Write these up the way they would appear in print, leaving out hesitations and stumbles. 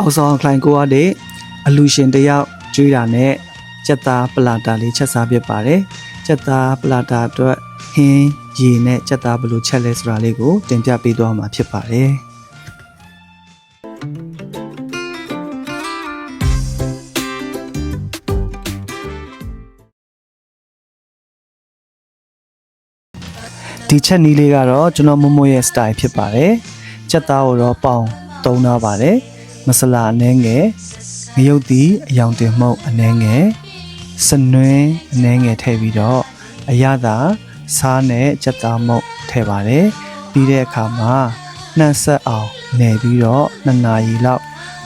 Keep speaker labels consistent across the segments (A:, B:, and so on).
A: အောက်ဆောင်ခလိုင်ကိုရတဲ့အလူရှင်တယောက်ကျွေးတာနဲ့ကြက်သားပလာတာလေးချက်စားဖြစ်ပါတယ်ကြက်သားပလာတာအတွက်ဟင်းရေနဲ့ကြက်သားဘယ်လိုချက်လဲဆိုတာလေးကိုတင်ပြပေးသွားမှာဖြစ်ပါတယ်ဒီချက်နီးလေးကတော့ကျွန်တော်မမို့ရဲ့ style ဖြစ်ပါတယ်ကြက်သားကိုတော့ပေါင်သုံးထားပါတယ်မဆလာအနှဲငယ်ငရုတ်သီးအယောင်တင်မှုန့်အနှဲငယ်စနွင်းအနှဲငယ်ထည့်ပြီးတော့အရသာစားနဲ့ကြက်သားမှုန့်ထည့်ပါတယ်ပြီးတဲ့အခါမှာနှံ့ဆက်အောင်နယ်ပြီးတော့2 နာရီလောက်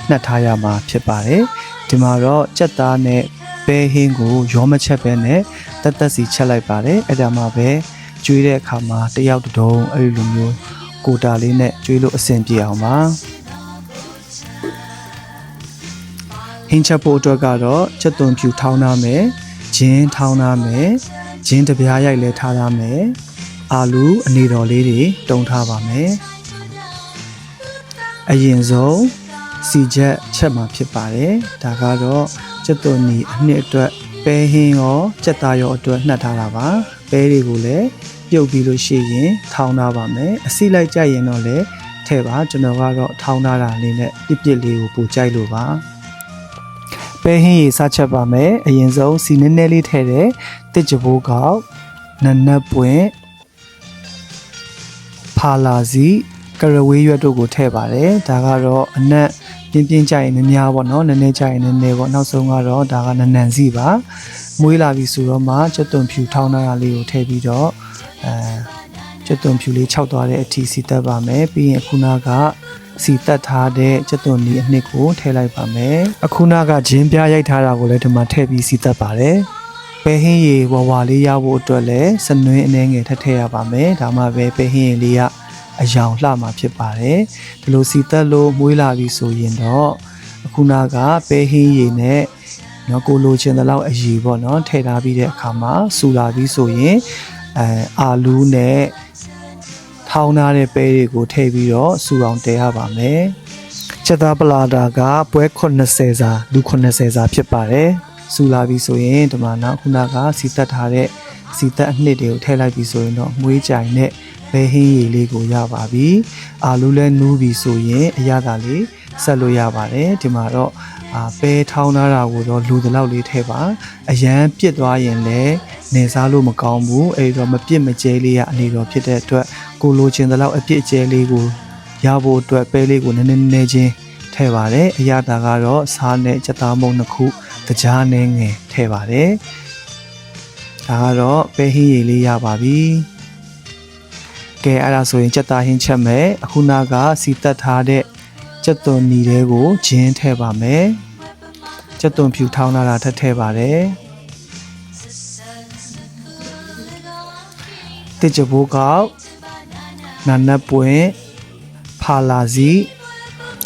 A: နှက်ထားရမှာဖြစ်ပါတယ်ဒီမှာတော့ကြက်သားနဲ့ပဲဟင်းကိုရောမချက်ပဲနဲ့တက်စီချက်လိုက်ပါတယ်အဲ့ဒါမှပဲကျွေးတဲ့အခါမှာတယောက်တုံးအဲ့ဒီလိုမျိုးကိုတာလေးနဲ့ကျွေးလို့အဆင်ပြေအောင်ပါဟင်းချက်ဖို့အတွက်ကတော့ချက်သွန်ဖြူထောင်းထားမယ်ဂျင်းထောင်းထားမယ်ဂျင်းတပြားရိုက်လဲထားထားမယ်အာလူအနေတော်လေးတွေတုံးထားပါမယ်အရင်ဆုံးစီချက်မှာဖြစ်ပါတယ်ဒါကတော့ချက်သွန်နီအနှစ်အတွက်ပဲဟင်းရောချက်သားရောအတွက်နှက်ထားတာပါပဲတွေကိုလည်းပြုတ်ပြီးလို့ရှိရင်ထောင်းထားပါမယ်အစိလိုက်ကြိုက်ရင်တော့လည်းထဲပါကျွန်တော်ကတော့ထောင်းထားတာလေးနဲ့ပြစ်လေးကိုပို့ကြိုက်လို့ပါပဲဟင်းရေစားချက်ပါမယ်အရင်ဆုံးစီနည်းနည်းလေးထည့်တဲ့တစ်ကြဘိုးကောက်နနက်ပွင့်ဖာလာစီကရဝေးရွက်တို့ကိုထည့်ပါတယ်ဒါကတော့အနက်ပြင်းကြိုက်ရင်များပေါ့နော်နည်းနည်းကြိုက်ရင်နည်းနည်းပေါ့နောက်ဆုံးကတော့ဒါကနနန်စီပါမွေးလာပြီဆိုတော့မှချက်သွန်ဖြူထောင်းထားတာလေးကိုထည့်ပြီးတော့ချက်သွန်ဖြူလေးခြောက်သွားတဲ့အထိစီတက်ပါမယ်ပြီးရင်အခုနာကစီတက်ထားတဲ့ချက်သွန်နီအနှစ်ကိုထည့်လိုက်ပါမယ်အခုနာကဂျင်းပြားရိုက်ထားတာကိုလည်းဒီမှာထည့်ပြီးစီတက်ပါတယ်ပဲဟင်းရေဝါလေးရဖို့အတွက်လည်းစနွင်းအနှဲငယ်ထည့်ရပါမယ်ဒါမှပဲပဲဟင်းရေလေးကအယောင်လှမှာဖြစ်ပါတယ်ဒီလိုစီတက်လို့မွေးလာပြီဆိုရင်တော့အခုနာကပဲဟင်းရေနဲ့နော်ကိုလိုချင်တဲ့လောက်အရည်ပေါ့နော်ထည့်ထားပြီးတဲ့အခါမှာစူလာပြီးဆိုရင်အာလူးနဲ့ထောင်းထားတဲ့ပဲတွေကိုထည့်ပြီးတော့စူအောင်တည်ရပါမယ်ချက်သားပလာတာကပွဲ80စာလူ80စာဖြစ်ပါတယ်စူလာပြီးဆိုရင်ဒီမှာနောက်ခုနကစီတက်ထားတဲ့စီတက်အနှစ်တွေကိုထည့်လိုက်ပြီးဆိုရင်တော့မွေးကြိုင်နဲ့ပဲဟင်းရည်လေးကိုရပါပြီအာလူးလဲနူးပြီးဆိုရင်အရသာလေးဆက်လို့ရပါတယ်ဒီမှာတော့ပဲထောင်းထားတာကိုတော့လူတလောက်လေးထည့်ပါအရန်ပြစ်သွားရင်လည်းနေစားလို့မကောင်းဘူးအဲ့တော့မပြစ်မကျဲလေးရအနေတော်ဖြစ်တဲ့အတွက်ကိုလိုချင်တဲ့လောက်အပြစ်အကျဲလေးကိုရဖို့အတွက်ပဲလေးကိုနည်းနည်းချင်းထည့်ပါတယ်အရသာကတော့စားနဲ့ကြက်သားမုံ2ခုတကြားနဲ့ငယ်ထည့်ပါတယ်ဒါကတော့ပဲဟင်းရည်လေးရပါပြီကဲအဲ့ဒါဆိုရင်ကြက်သားဟင်းချက်မယ်အခုနာကစီတက်ထားတဲ့ချက်သွန်နီတွေကိုဂျင်းထည့်ပါမယ်ချက်သွန်ဖြူထောင်းလာတာထည့်ပါတယ်တစ်ကြဘိုးကောက်နနက်ပွင့်ဖာလာစီ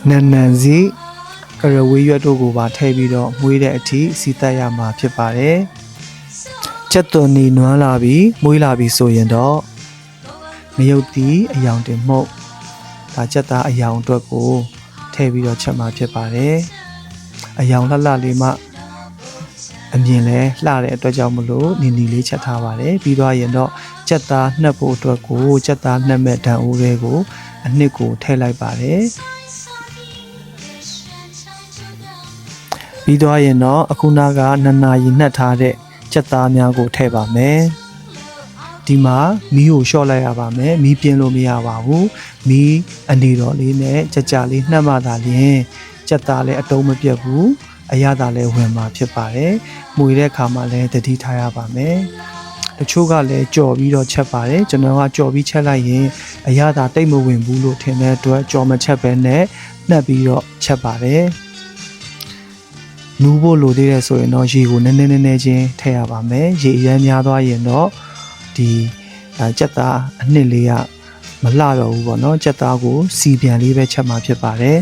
A: နနန်စီကရဝေးရွက်တို့ကိုပါထည့်ပြီးတော့မွေးတဲ့အထိစီတက်ရမှာဖြစ်ပါတယ်ချက်သွန်နီနွမ်းလာပြီးမွေးလာပြီးဆိုရင်တော့ငရုတ်သီးအယောင်တင်မှုန့်ဒါချက်သားအယောင်အတွက်ကိုထည့်ပြီးတော့ချက်မှာဖြစ်ပါတယ်အယောင်လှလေးမှအမြင်လဲလှတဲ့အတွက်ကြောင့်မလို့နီလေးချက်ထားပါတယ်ပြီးတော့ရင်တော့ချက်သားနှက်ဖို့အတွက်ကိုချက်သားနှက်မဲ့ဓာတ်အိုးတွေကိုအနှစ်ကိုထည့်လိုက်ပါတယ်ပြီးတော့ရင်တော့အခုနာက2 နာရီနှက်ထားတဲ့ချက်သားများကိုထည့်ပါမယ်ဒီမှာမီးကိုလျှော့လိုက်ရပါမယ်မီးပြင်းလို့မရပါဘူးမီးအနေတော်လေးနဲ့ကြလေးနှက်မှသာလျှင်ချက်သားလည်းအတုံးမပြတ်ဘူးအရသာလည်းဝင်မှာဖြစ်ပါတယ်မှုရတဲ့အခါမှာလည်းတတိထားရပါမယ်တချို့ကလည်းကြော်ပြီးတော့ချက်ပါတယ်ကျွန်တော်ကကြော်ပြီးချက်လိုက်ရင်အရသာတိတ်မဝင်ဘူးလို့ထင်တဲ့အတွက်ကြော်မချက်ပဲနဲ့နှက်ပြီးတော့ချက်ပါတယ်နူးဖို့လိုသေးတယ်ဆိုရင်တော့ရေကိုနည်းနည်းချင်းထည့်ရပါမယ်ရေအရင်များသွားရင်တော့ဒီကြက်သားအနှစ်လေးကမလှတော့ဘူးပေါ့နော်ကြက်သားကိုစီပြန်လေးပဲချက်မှာဖြစ်ပါတယ်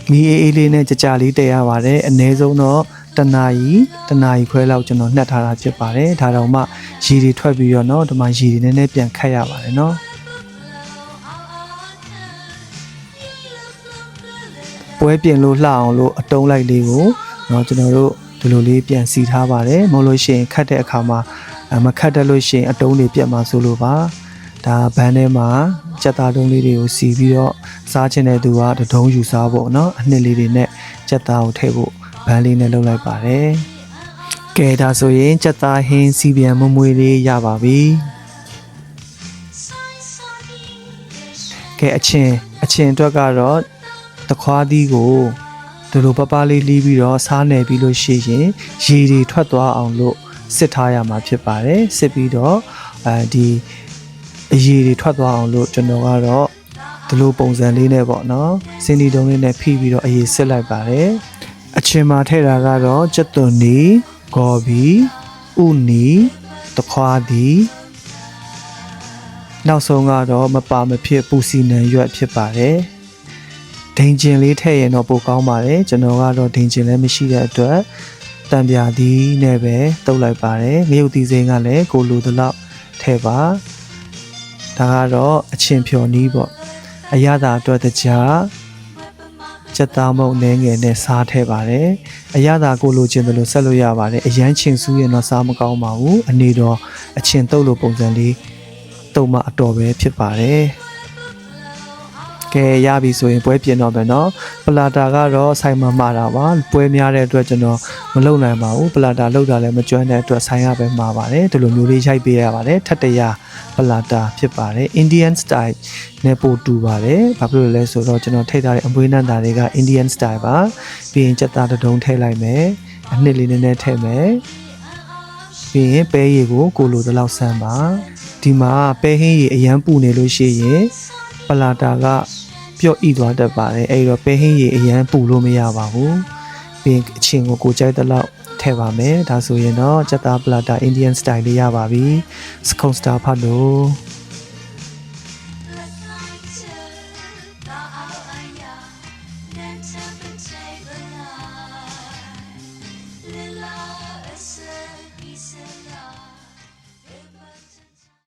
A: မီးအေးလေးနဲ့ကြလေးတည်ရပါတယ်အနည်းဆုံးတော့1 နာရီခွဲလောက်ကျွန်တော်နှက်ထားတာဖြစ်ပါတယ်ဒါတော့မှရေတွေထွက်ပြီးတော့เนาะဒီမှာရေတွေနည်းနည်းပြန်ခတ်ရပါတယ်เนาะ ပွဲပြင်လို့လှအောင်လို့အတုံးလိုက်လေးကိုเนาะကျွန်တော်တို့ဒီလိုလေးပြန်စီထားပါတယ်မဟုတ်လို့ရှိရင်ခတ်တဲ့အခါမှာမခတ်တတ်လို့ရှိရင်အတုံးတွေပြတ်မှာဆိုလို့ပါဒါဘန်းထဲမှာကြက်သားတုံးလေးတွေကိုစီပြီးတော့စားချင်တဲ့သူကတဒုံးယူစားဖို့เนาะအနှစ်လေးတွေနဲ့ကြက်သားကိုထည့်ဖို့ဘန်းလေးနဲ့လုပ်လိုက်ပါတယ်ကဲဒါဆိုရင်ကြက်သားဟင်းစီပြန်မမွေးလေးရပါပြီကဲအချင်းအတွက်ကတော့တခွားသီးကိုဒီလိုပပလေးလှီးပြီးတော့စားနယ်ပြီးလို့ရှိရင်ရေတွေထွက်သွားအောင်လို့စစ်ထားရမှာဖြစ်ပါတယ်စစ်ပြီးတော့ဒီအရေတွေထွက်သွားအောင်လို့ကျွန်တော်ကတော့ဒီလိုပုံစံလေးနဲ့ပေါ့နော်စင်းဒီတုံးလေးနဲ့ဖိပြီးတော့အရေစစ်လိုက်ပါတယ်အချင်းမှာထည့်တာကတော့ကြက်သွန်နီဂေါ်ဘီဥနီတခွားသီးနောက်ဆုံးကတော့မပါမဖြစ်ပူစီနံရွက်ဖြစ်ပါတယ်ဒိန်ကျင်လေးထည့်ရင်တော့ပိုကောင်းပါတယ်ကျွန်တော်ကတော့ဒိန်ကျင်လည်းမရှိတဲ့အတွက်တံပြာသီးနဲ့ပဲတုပ်လိုက်ပါတယ်ငရုတ်သီးစိမ်းကလည်းကိုလိုသလောက်ထည့်ပါဒါကတော့အချင်းဖြော်နီးပေါ့အရသာအတွက်တကြားကြက်သားမုံနှဲငယ်နဲ့စားထည့်ပါတယ်အရသာကိုလိုချင်တယ်လို့ဆက်လို့ရပါတယ်အရန်ချင်စူးရင်တော့စားမကောင်းပါဘူးအနေတော့အချင်းတုပ်လို့ပုံစံလေးတုံမှအတော်ပဲဖြစ်ပါတယ်ကဲရပြီဆိုရင်ပွဲပြင်တော့မယ်နော်ပလာတာကတော့ဆိုင်မှာမှာတာပါပွဲများတဲ့အတွက်ကျွန်တော်မလုပ်နိုင်ပါဘူးပလာတာလုပ်တာလည်းမကျွမ်းတဲ့အတွက်ဆိုင်ရပဲမှာပါတယ်ဒီလိုမျိုးလေးရိုက်ပေးရပါတယ်ထပ်တရပလာတာဖြစ်ပါတယ် Indian style နဲ့ပို့တူပါတယ်ဘာဖြစ်လို့လဲဆိုတော့ကျွန်တော်ထည့်ထားတဲ့အမွေးနံတာတွေက Indian style ပါပြီးရင်ကြက်သားတဒုံထည့်လိုက်မယ်အနှစ်လေးနည်းနည်းထည့်မယ်ပြီးရင်ပဲရည်ကိုလိုသလောက်ဆန်းပါဒီမှာပဲဟင်းရည်အရန်ပူနေလို့ရှိရင်ပလာတာကပျော့ဤသွားတတ်ပါတယ်အဲ့တော့ပဲဟင်းရည်အရန်ပူလို့မရပါဘူးပြီးရင်အချင်းကိုကြိုက်တဲ့လောက်ထည့်ပါမယ်ဒါဆိုရင်တော့ကြက်သားပလာတာ Indian style လေးရပါပြီစကုံစတာဖတ်လို့